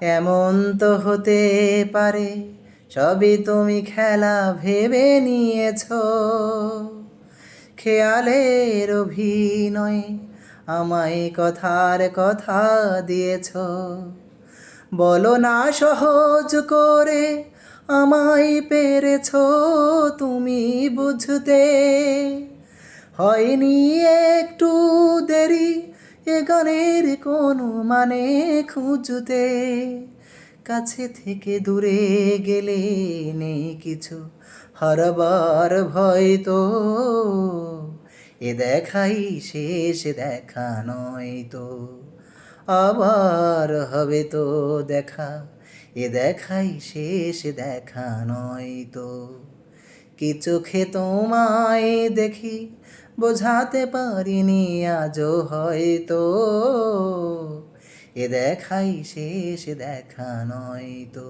এমন তো হতে পারে সবই তুমি খেলা ভেবে নিয়েছো, খেয়ালের অভিনয়ে আমায় কথার কথা দিয়েছো। বলো না সহজ করে আমায় পেরেছো তুমি বুঝতে, হয়নি একটু দেরি এ গানের কোনো মানে খুঁজতে। কাছে থেকে দূরে গেলে নেই কিছু হারাবার ভয় তো, এ দেখাই শেষ দেখা নয় তো, আবার হবে তো দেখা, এ দেখাই শেষ দেখা নয় তো। কি চোখে তোমায় দেখি বোঝাতে পারিনি আজও হয়তো, এ দেখাই শেষ দেখা নয় তো।